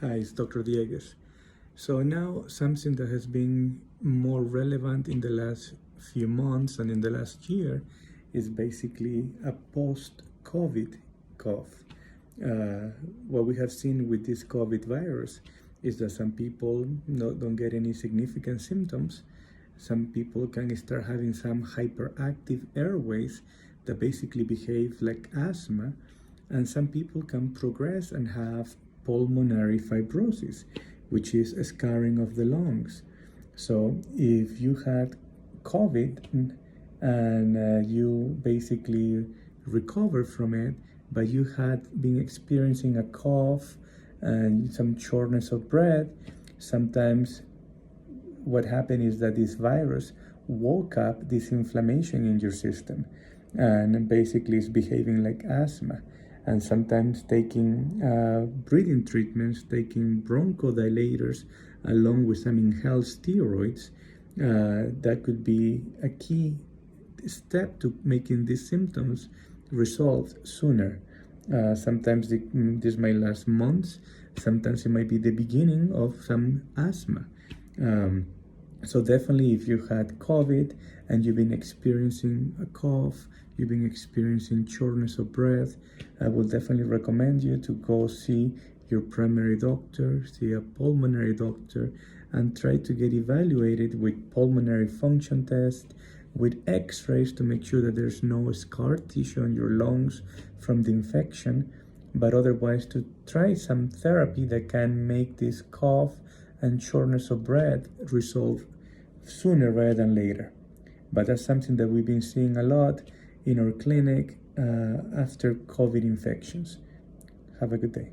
Hi, it's Dr. Diegues. So now something that has been more relevant in the last few months and in the last year is basically a post-COVID cough. What we have seen with this COVID virus is that some people don't get any significant symptoms. Some people can start having some hyperactive airways that basically behave like asthma, and some people can progress and have pulmonary fibrosis, which is a scarring of the lungs. So if you had COVID and you basically recovered from it, but you had been experiencing a cough and some shortness of breath, sometimes what happened is that this virus woke up this inflammation in your system and basically is behaving like asthma. And sometimes taking breathing treatments, taking bronchodilators, along with some inhaled steroids, that could be a key step to making these symptoms resolve sooner. Sometimes this might last months, sometimes it might be the beginning of some asthma. So definitely if you had COVID and you've been experiencing a cough, you've been experiencing shortness of breath, I would definitely recommend you to go see your primary doctor, see a pulmonary doctor, and try to get evaluated with pulmonary function tests, with x-rays to make sure that there's no scar tissue on your lungs from the infection, but otherwise to try some therapy that can make this cough and shortness of breath resolve sooner rather than later. But that's something that we've been seeing a lot in our clinic after COVID infections. Have a good day.